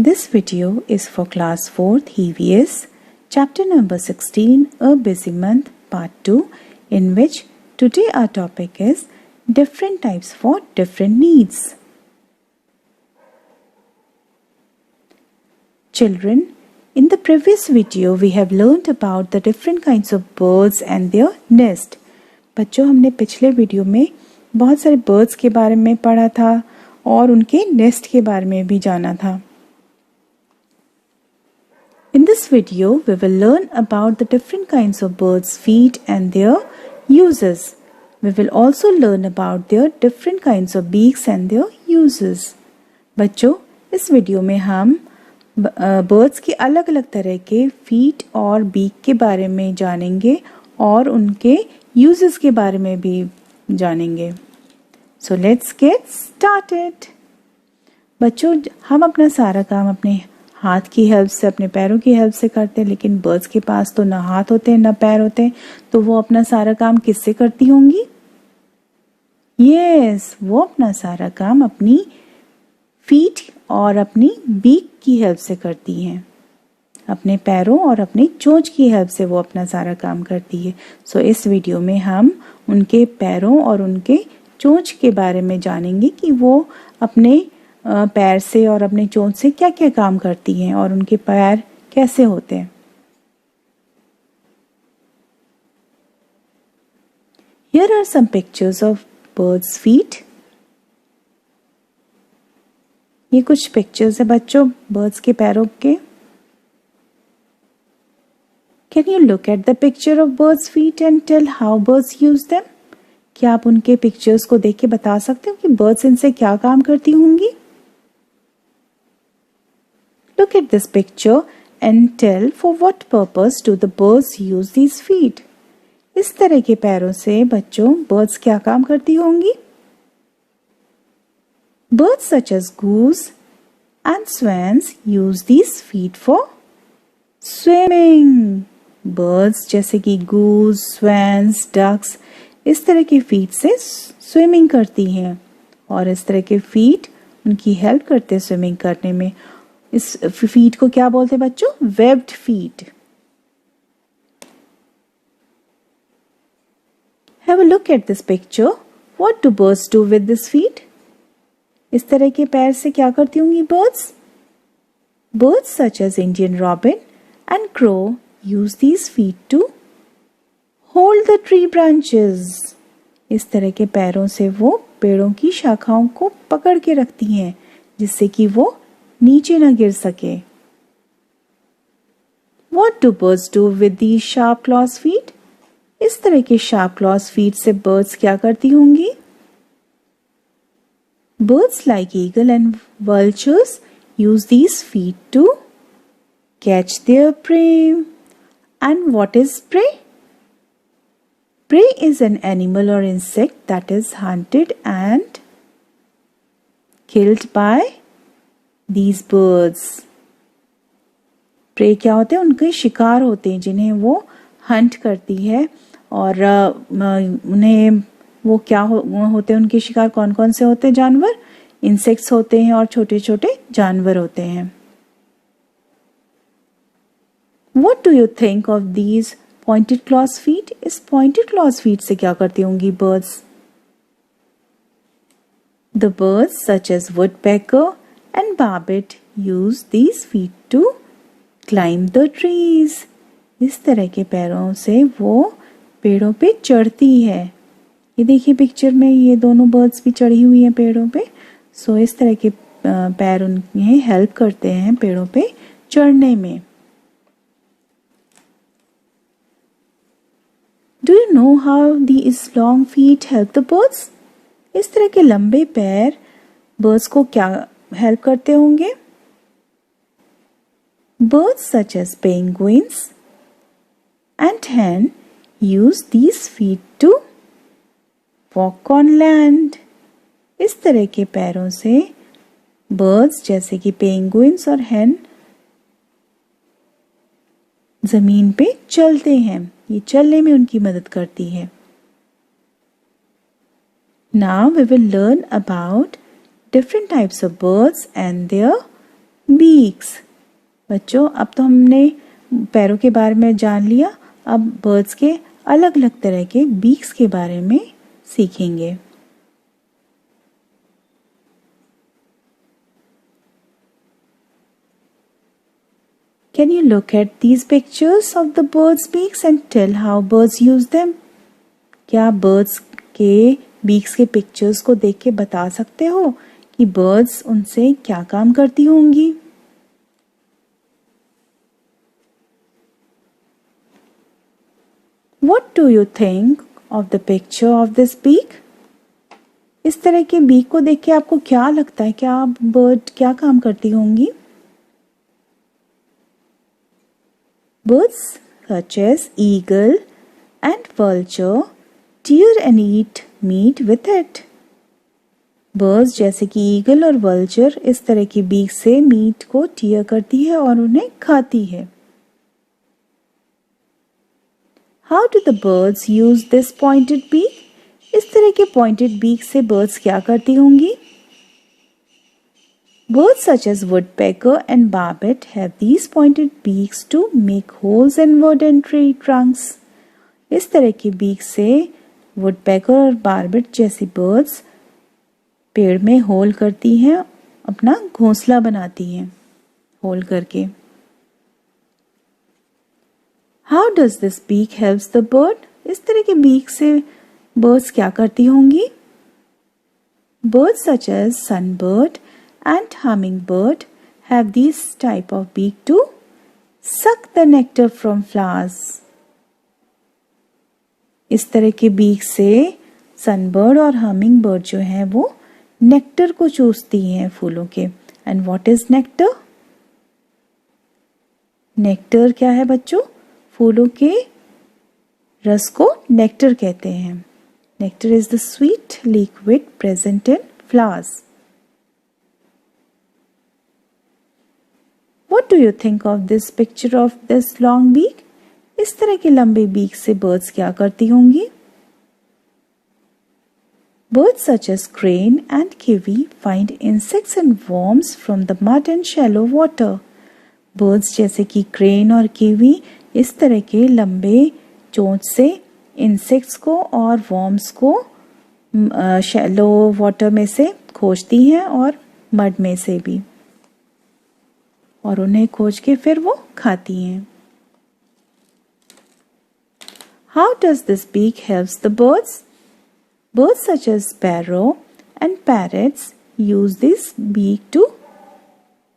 This video is for class 4th EVS, chapter number 16, A Busy Month, part 2, in which today our topic is different types for different needs. Children, in the previous video we have learned about the different kinds of birds and their nest. बच्चों, हमने पिछले video में बहुत सारे birds के बारे में पढ़ा था और उनके नेस्ट के बारे में भी जाना था. In this video, we will learn about the different kinds of birds' feet and their uses. We will also learn about their different kinds of beaks and their uses. बच्चों, इस वीडियो में हम बर्ड्स के अलग अलग तरह के feet और बीक के बारे में जानेंगे और उनके uses के बारे में भी जानेंगे. So let's get started. बच्चों, हम अपना सारा काम अपने हाथ की हेल्प से, अपने पैरों की हेल्प से करते हैं, लेकिन बर्ड्स के पास तो ना हाथ होते हैं ना पैर होते हैं, तो वो अपना सारा काम किससे करती होंगी? यस, वो अपना सारा काम अपनी फीट और अपनी बीक की हेल्प से करती हैं. अपने पैरों और अपनी चोंच की हेल्प से वो अपना सारा काम करती है. सो इस वीडियो में हम उनके पैरों और उनके चोंच के बारे में जानेंगे कि वो अपने पैर से और अपने चोंच से क्या क्या काम करती हैं और उनके पैर कैसे होते हैं. Here are some pictures of birds' feet. ये कुछ पिक्चर्स है बच्चों बर्ड्स के पैरों के. Can you look at the picture of birds' feet and tell how birds use them? क्या आप उनके पिक्चर्स को देख के बता सकते हो कि बर्ड्स इनसे क्या काम करती होंगी? Look at this picture and tell for what purpose do the birds use these feet. इस तरह के पैरों से बच्चों बर्ड्स क्या काम करती होंगी? Birds such as goose and swans use these feet for swimming. Birds जैसे कि goose, swans, ducks इस तरह के फीट से स्विमिंग करती हैं और इस तरह के फीट उनकी हेल्प करते हैं स्विमिंग करने में. इस फीट को क्या बोलते हैं बच्चों? Webbed feet. Have a look at this picture. What do birds do with this feet? इस तरह के पैर से क्या करती होंगी birds? Birds such as Indian robin and crow use these feet to hold the tree branches. इस तरह के पैरों से वो पेड़ों की शाखाओं को पकड़ के रखती हैं जिससे कि वो नीचे ना गिर सके. What do birds do with these sharp claws feet? इस तरह के sharp claws feet से birds क्या करती होंगी? Birds like eagle and vultures use these feet to catch their prey. And what is prey? Prey is an animal or insect that is hunted and killed by these birds. Prey क्या होते हैं? उनके शिकार होते हैं जिन्हें वो Hunt करती है और उन्हें वो क्या होते हैं? उनके शिकार कौन कौन से होते हैं जानवर? इंसेक्ट्स होते हैं और छोटे छोटे जानवर होते हैं. What do you think of these pointed claws feet? इस pointed claws feet से क्या करती होंगी birds? The birds such as woodpecker and barbet use these feet to climb the trees. इस तरह के पैरों से वो पेड़ों पे चढ़ती है. ये देखिए पिक्चर में ये दोनों बर्ड्स भी चढ़ी हुई हैं पेड़ों पे. सो इस तरह के पैर उन्हें हेल्प करते हैं पेड़ों पे चढ़ने में. Do you know how these long feet help the birds? इस तरह के लंबे पैर बर्ड्स को क्या हेल्प करते होंगे? Birds such as penguins and hen use these feet to walk on land. इस तरह के पैरों से बर्ड्स जैसे कि पेंगुइन्स और hen जमीन पे चलते हैं. ये चलने में उनकी मदद करती है. Now we will learn about different types of birds and their beaks. beaks. बच्चों, अब तो हमने पैरों के बारे में जान लिया, अब बर्ड्स के अलग अलग तरह के बीक्स के बारे में सीखेंगे. Can you look at these pictures of the birds' beaks and tell how birds use them? क्या birds के beaks के pictures को देख के बता सकते हो कि birds उनसे क्या काम करती होंगी? What do you think of the picture of this beak? इस तरह के beak को देख के आपको क्या लगता है, क्या bird क्या काम करती होंगी? Birds such as eagle and vulture tear and eat meat with it. Birds जैसे कि ईगल और वल्चर इस तरह की बीक से मीट को टीयर करती है और उन्हें खाती है. How do the birds use this pointed beak? इस तरह के pointed beak से birds क्या करती होंगी? Birds such as woodpecker and barbet have these pointed beaks to make holes in wood and tree trunks. इस तरह की बीक से woodpecker और barbet जैसी birds पेड़ में होल करती हैं, अपना घोंसला बनाती हैं होल करके. How does this beak helps the bird? इस तरह के बीक से birds क्या करती होंगी? Birds such as sunbird and hummingbird have this type of beak to suck the nectar from flowers. इस तरह के बीक से सनबर्ड और हमिंगबर्ड जो हैं वो नेक्टर को चूसती हैं फूलों के. And what is nectar? Nectar क्या है बच्चों? फूलों के रस को नेक्टर कहते हैं. Nectar is the sweet liquid present in flowers. What do you think of this picture of this long beak? इस तरह के लंबे बीक से birds क्या करती होंगी? Birds such as crane and kiwi find insects and worms from the mud and shallow water. Birds जैसे कि crane और kiwi इस तरह के लंबे चोंच से insects को और worms को shallow water में से खोजती हैं और mud में से भी, और उन्हें खोज के फिर वो खाती हैं. How does this beak helps the birds? Birds such as sparrow and parrots use this beak to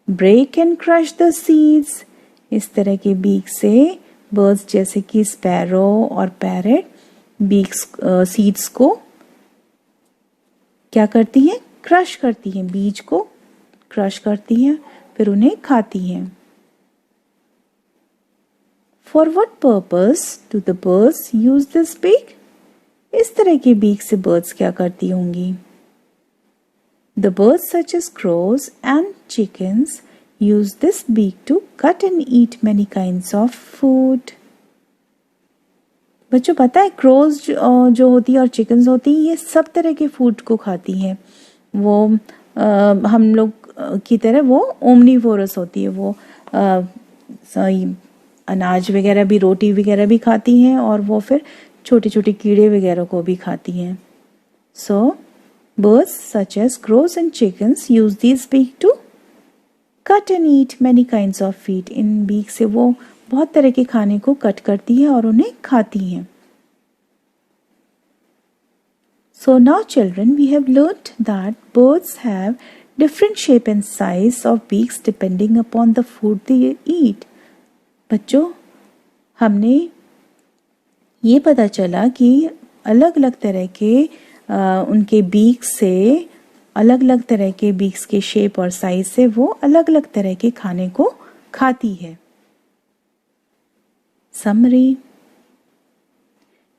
break and crush the seeds. इस तरह के बीक से birds जैसे कि sparrow और parrot बीक्स सीड्स को क्या करती हैं? क्रश करती हैं, बीज को क्रश करती हैं, फिर उन्हें खाती हैं. For what purpose do the birds use this beak? इस तरह के बीक से birds क्या करती होंगी? The birds such as crows and chickens use this beak to cut and eat many kinds of food. बच्चों पता है crows जो होती है और chickens होती है ये सब तरह के फूड को खाती हैं. वो हम लोग की तरह वो ओमनीवोरस होती है. वो अनाज वगैरह भी, रोटी वगैरह भी खाती हैं और वो फिर छोटे छोटे कीड़े वगैरह को भी खाती हैं. सो birds such as crows and chickens use these beak to cut and eat many kinds of feed. इन बीक से वो बहुत तरह के खाने को कट करती है और उन्हें खाती हैं. So now children, we have learnt that birds have different shape and size of beaks depending upon the food they eat. बच्चों, हमने ये पता चला कि अलग अलग तरह के उनके बीक से, अलग अलग तरह के बीक्स के शेप और साइज से वो अलग अलग तरह के खाने को खाती है. Summary.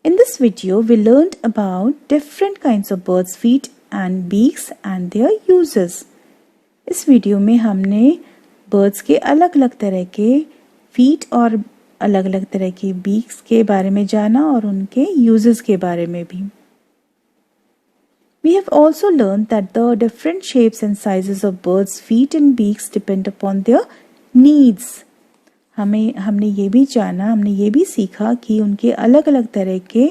In this video, we learned about different kinds of birds' feet and beaks and their uses. इस वीडियो में हमने birds के अलग अलग तरह के feet और अलग अलग तरह के beaks के बारे में जाना और उनके uses के बारे में भी. We have also learned that the different shapes and sizes of birds' feet and beaks depend upon their needs. हमने ये भी जाना, हमने ये भी सीखा कि उनके अलग अलग तरह के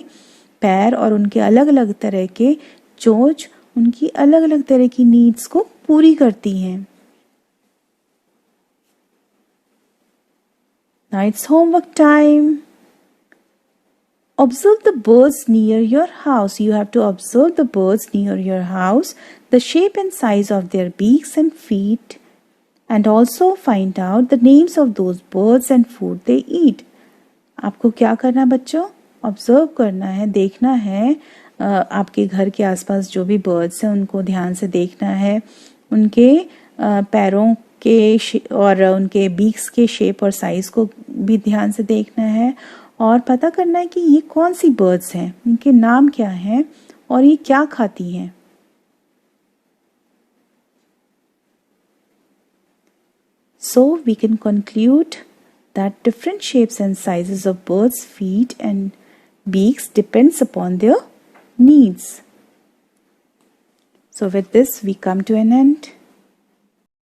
पैर और उनके अलग अलग तरह के चोंच उनकी अलग अलग तरह की नीड्स को पूरी करती हैं. Now it's homework time. Observe the birds near your house. You have to observe the birds near your house, the shape and size of their beaks and feet, and also find out the names of those birds and food they eat. आपको क्या करना है बच्चों? Observe करना है, देखना है. आपके घर के आसपास जो भी बर्ड्स हैं उनको ध्यान से देखना है, उनके पैरों के और उनके बीक्स के शेप और साइज को भी ध्यान से देखना है और पता करना है कि ये कौन सी बर्ड्स हैं, इनके नाम क्या हैं और ये क्या खाती हैं. So we can conclude that different shapes and sizes of birds' feet and beaks depends upon their needs. So with this we come to an end.